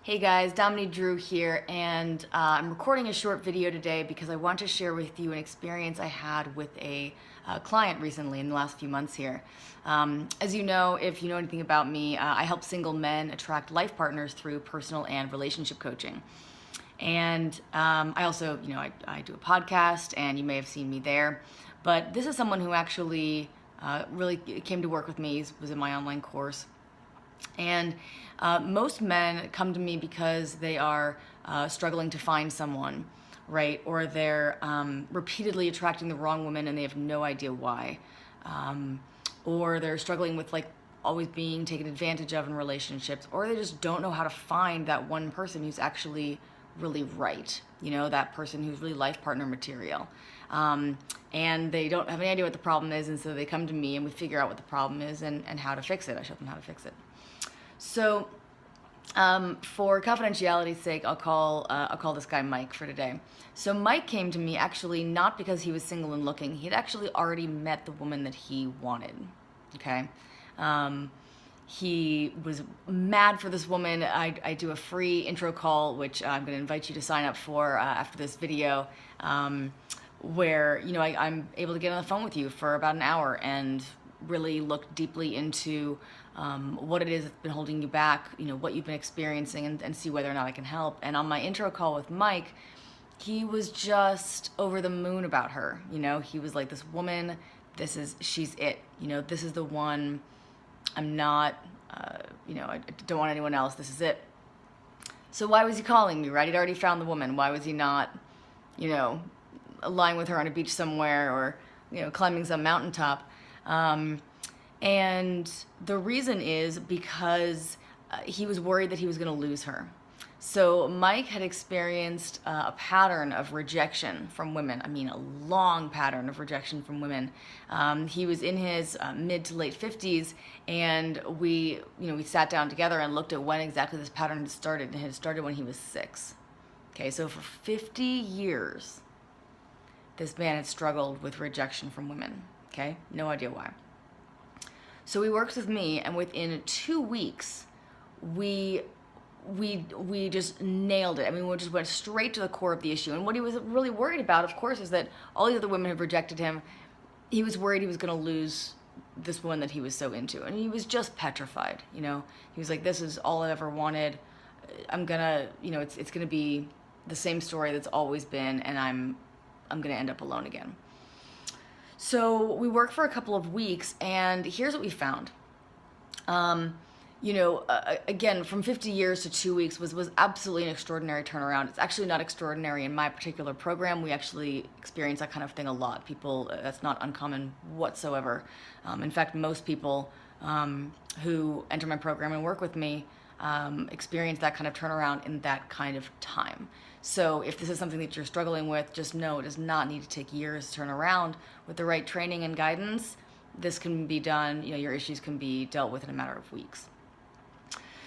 Hey guys, Dominique Drew here, and I'm recording a short video today because I want to share with you an experience I had with a client recently in the last few months here. As you know, if you know anything about me, I help single men attract life partners through personal and relationship coaching. And I also, I do a podcast, and you may have seen me there. But this is someone who actually really came to work with me, was in my online course. And most men come to me because they are struggling to find someone, right? Or they're repeatedly attracting the wrong woman and they have no idea why. Or they're struggling with always being taken advantage of in relationships, or they just don't know how to find that one person who's actually really right, that person who's really life partner material. And they don't have any idea what the problem is, and so they come to me and we figure out what the problem is and how to fix it. I show them how to fix it. So, for confidentiality's sake, I'll call this guy Mike for today. So Mike came to me actually not because he was single and looking. He had actually already met the woman that he wanted. Okay, he was mad for this woman. I do a free intro call, which I'm going to invite you to sign up for after this video, where I'm able to get on the phone with you for about an hour and really look deeply into what it is that's been holding you back, what you've been experiencing, and see whether or not I can help. And on my intro call with Mike, he was just over the moon about her. He was like, this woman, she's it. This is the one. I'm not, I don't want anyone else. This is it. So why was he calling me, right? He'd already found the woman. Why was he not, lying with her on a beach somewhere or, climbing some mountaintop? And the reason is because he was worried that he was going to lose her. So Mike had experienced a pattern of rejection from women. I mean, a long pattern of rejection from women. He was in his mid to late 50s, and we sat down together and looked at when exactly this pattern had started. And it had started when he was 6. Okay, so for 50 years, this man had struggled with rejection from women. Okay, no idea why. So he works with me, and within 2 weeks, we just nailed it. I mean, we just went straight to the core of the issue. And what he was really worried about, of course, is that all these other women have rejected him. He was worried he was going to lose this woman that he was so into, and he was just petrified. He was like, "This is all I ever wanted. I'm gonna, it's gonna be the same story that's always been, and I'm gonna end up alone again." So we worked for a couple of weeks, and here's what we found. Again, from 50 years to 2 weeks was absolutely an extraordinary turnaround. It's actually not extraordinary in my particular program. We actually experience that kind of thing a lot. People, that's not uncommon whatsoever. In fact, most people who enter my program and work with me experience that kind of turnaround in that kind of time. So if this is something that you're struggling with, just know it does not need to take years to turn around. With the right training and guidance, this can be done, your issues can be dealt with in a matter of weeks.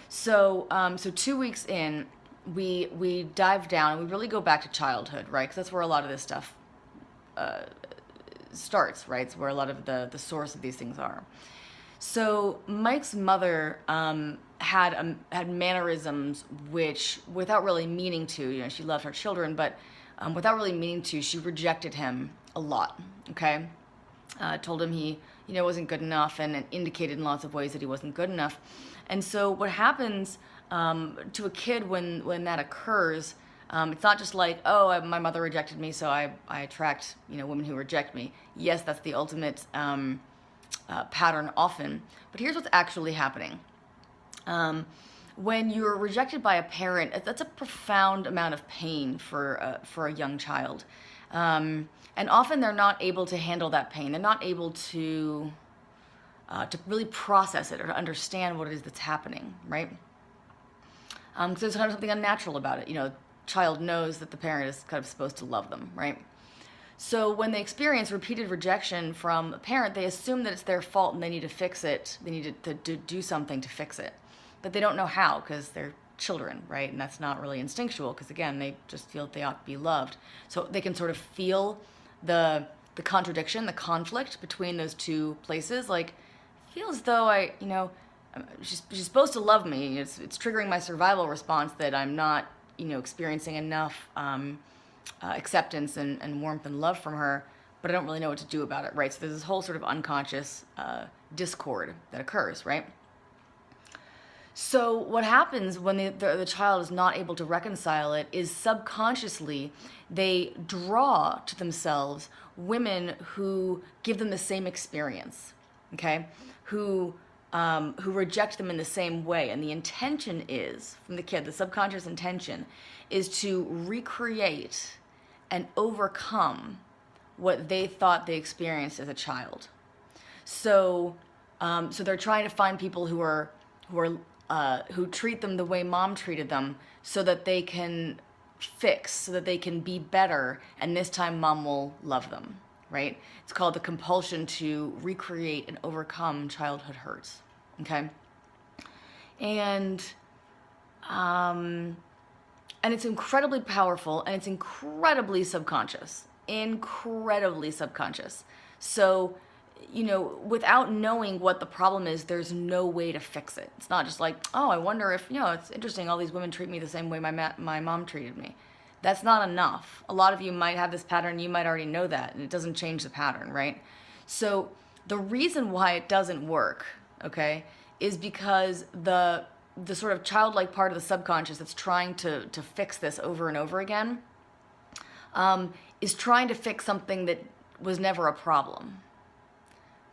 So 2 weeks in, we dive down and we really go back to childhood, right? Because that's where a lot of this stuff starts, right? It's where a lot of the source of these things are. So Mike's mother had mannerisms which, without really meaning to, she loved her children, but without really meaning to, she rejected him a lot. Okay, told him he wasn't good enough, and indicated in lots of ways that he wasn't good enough. And so what happens to a kid when that occurs? It's not just like, oh, my mother rejected me, so I attract women who reject me. Yes, that's the ultimate pattern often, but here's what's actually happening. When you're rejected by a parent, that's a profound amount of pain for a young child, and often they're not able to handle that pain. They're not able to really process it or to understand what it is that's happening, right? Because there's kind of something unnatural about it. Child knows that the parent is kind of supposed to love them, right? So when they experience repeated rejection from a parent, they assume that it's their fault and they need to fix it. They need to do something to fix it. But they don't know how, because they're children, right? And that's not really instinctual, because again, they just feel that they ought to be loved. So they can sort of feel the contradiction, the conflict between those two places. Like, I feel as though she's supposed to love me. It's triggering my survival response that I'm not, experiencing enough acceptance and warmth and love from her, but I don't really know what to do about it, right? So there's this whole sort of unconscious discord that occurs, right? So what happens when the child is not able to reconcile it is subconsciously they draw to themselves women who give them the same experience, okay? Who reject them in the same way. And the intention is, from the kid, the subconscious intention is to recreate and overcome what they thought they experienced as a child. So they're trying to find people who treat them the way mom treated them, so that they can fix, so that they can be better, and this time mom will love them, right? It's called the compulsion to recreate and overcome childhood hurts, okay? And it's incredibly powerful, and it's incredibly subconscious. So, without knowing what the problem is, there's no way to fix it. It's not just like, oh, I wonder if, it's interesting, all these women treat me the same way my mom treated me. That's not enough. A lot of you might have this pattern, you might already know that, and it doesn't change the pattern, right? So the reason why it doesn't work, okay, is because the sort of childlike part of the subconscious that's trying to fix this over and over again is trying to fix something that was never a problem,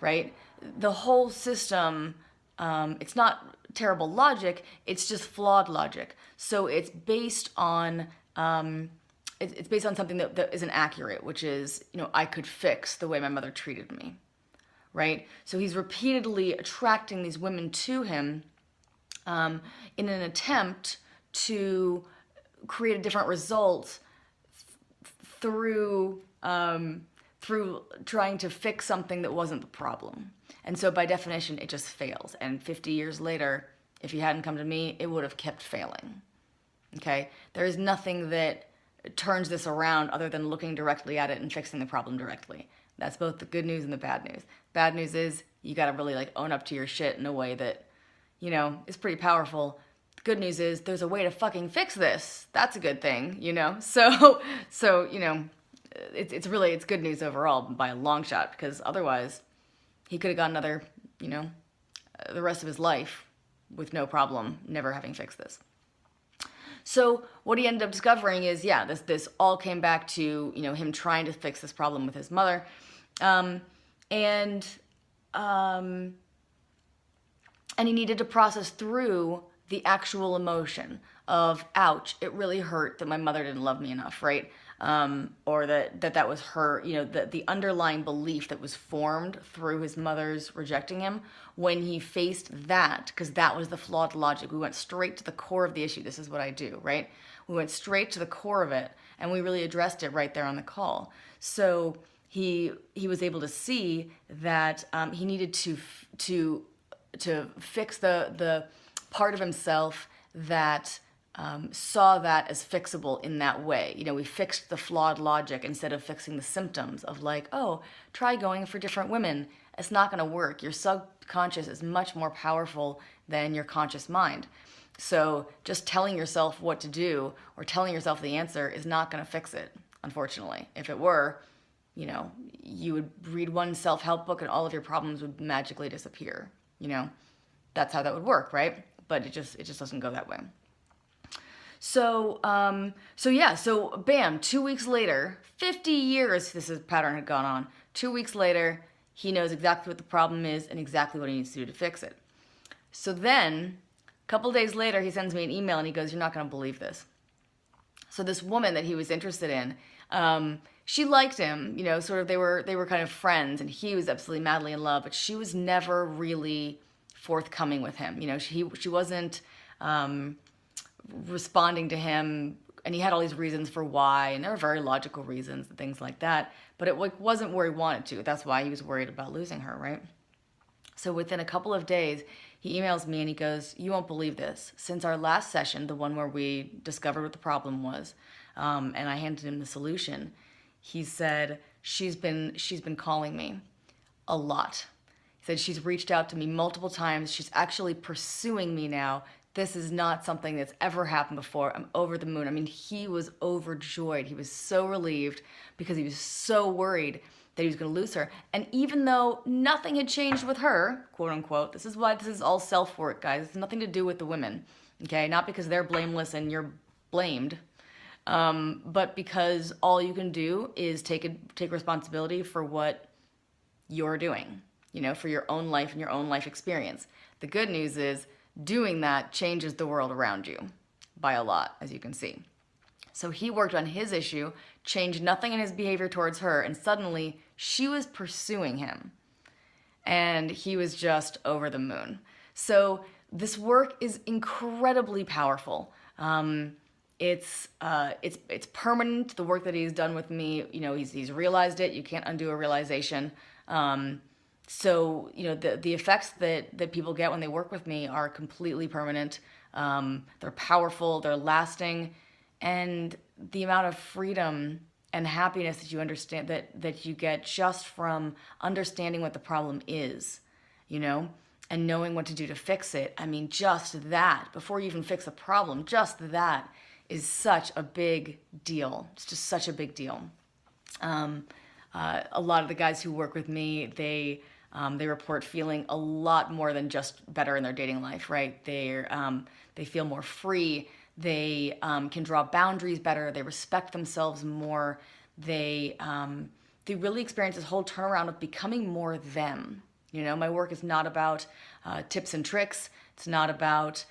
right? The whole system, it's not terrible logic, it's just flawed logic. So it's based on it's based on something that isn't accurate, which is, I could fix the way my mother treated me, right? So he's repeatedly attracting these women to him in an attempt to create a different result through trying to fix something that wasn't the problem. And so by definition, it just fails. And 50 years later, if he hadn't come to me, it would have kept failing. Okay? There is nothing that turns this around other than looking directly at it and fixing the problem directly. That's both the good news and the bad news. Bad news is you got to really own up to your shit in a way that, is pretty powerful. The good news is there's a way to fucking fix this. That's a good thing, So, it's good news overall by a long shot, because otherwise he could have got another, the rest of his life with no problem, never having fixed this. So what he ended up discovering is, this all came back to, him trying to fix this problem with his mother. And he needed to process through the actual emotion of, ouch, it really hurt that my mother didn't love me enough, right? Or that was her, the underlying belief that was formed through his mother's rejecting him. When he faced that, because that was the flawed logic, we went straight to the core of the issue. This is what I do, right? We went straight to the core of it, and we really addressed it right there on the call. So he was able to see that he needed to fix the part of himself that saw that as fixable in that way. We fixed the flawed logic instead of fixing the symptoms of try going for different women. It's not going to work. Your subconscious is much more powerful than your conscious mind. So just telling yourself what to do or telling yourself the answer is not going to fix it, unfortunately. If it were, you would read one self-help book and all of your problems would magically disappear. That's how that would work, right? But it just doesn't go that way. So bam, 2 weeks later, 50 years this pattern had gone on. 2 weeks later, he knows exactly what the problem is and exactly what he needs to do to fix it. So then, a couple days later, he sends me an email and he goes, "You're not going to believe this." So this woman that he was interested in, she liked him, sort of they were kind of friends, and he was absolutely madly in love, but she was never really forthcoming with him. She wasn't responding to him, and he had all these reasons for why, and there were very logical reasons and things like that, but it wasn't where he wanted to. That's why he was worried about losing her, right? So within a couple of days, he emails me and he goes, "You won't believe this. Since our last session, the one where we discovered what the problem was, and I handed him the solution, he said, she's been calling me a lot." He said, she's reached out to me multiple times. She's actually pursuing me now. This is not something that's ever happened before. I'm over the moon. I mean, he was overjoyed. He was so relieved because he was so worried that he was going to lose her. And even though nothing had changed with her, quote unquote, this is why this is all self-work, guys. It's nothing to do with the women, okay? Not because they're blameless and you're blamed, but because all you can do is take responsibility for what you're doing, you know, for your own life and your own life experience. The good news is doing that changes the world around you by a lot, as you can see. So he worked on his issue, changed nothing in his behavior towards her, and suddenly she was pursuing him. And he was just over the moon. So this work is incredibly powerful. It's permanent. The work that he's done with me, you know, he's realized it. You can't undo a realization. So, you know, the effects that people get when they work with me are completely permanent. They're powerful, they're lasting, and the amount of freedom and happiness that you understand that you get just from understanding what the problem is, you know, and knowing what to do to fix it. I mean, just that, before you even fix a problem, just that is such a big deal. It's just such a big deal. A lot of the guys who work with me, they report feeling a lot more than just better in their dating life, right? They feel more free. They can draw boundaries better. They respect themselves more. They really experience this whole turnaround of becoming more them. You know, my work is not about tips and tricks. It's not about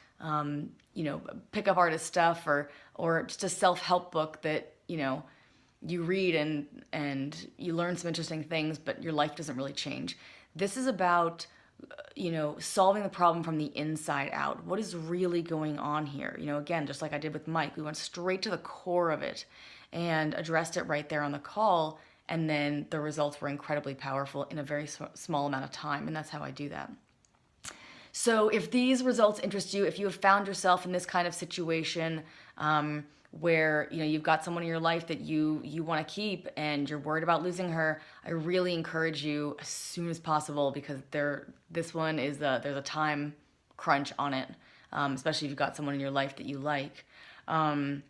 you know, pickup artist stuff or just a self-help book that, you know, you read and you learn some interesting things, but your life doesn't really change. This is about, you know, solving the problem from the inside out. What is really going on here? You know, again, just like I did with Mike, we went straight to the core of it and addressed it right there on the call. And then the results were incredibly powerful in a very small amount of time. And that's how I do that. So if these results interest you, if you have found yourself in this kind of situation, where, you know, you've got someone in your life that you want to keep and you're worried about losing her, I really encourage you as soon as possible, because there's a time crunch on it, especially if you've got someone in your life that you like. I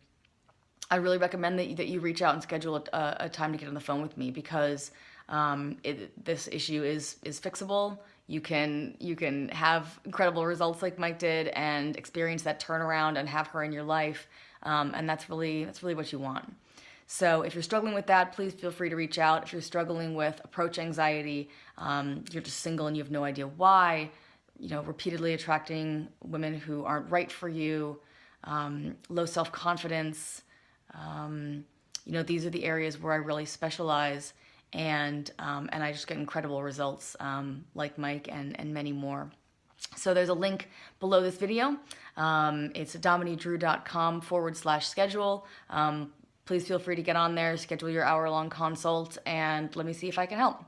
really recommend that you reach out and schedule a time to get on the phone with me, because this issue is fixable. You can have incredible results like Mike did and experience that turnaround and have her in your life. And that's really what you want. So if you're struggling with that, please feel free to reach out. If you're struggling with approach anxiety, you're just single and you have no idea why, you know, repeatedly attracting women who aren't right for you, low self-confidence, you know, these are the areas where I really specialize, and I just get incredible results, like Mike and many more. So there's a link below this video. It's dominydrew.com/schedule. Please feel free to get on there, schedule your hour-long consult, and let me see if I can help.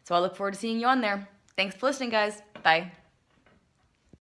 So I look forward to seeing you on there. Thanks for listening, guys. Bye.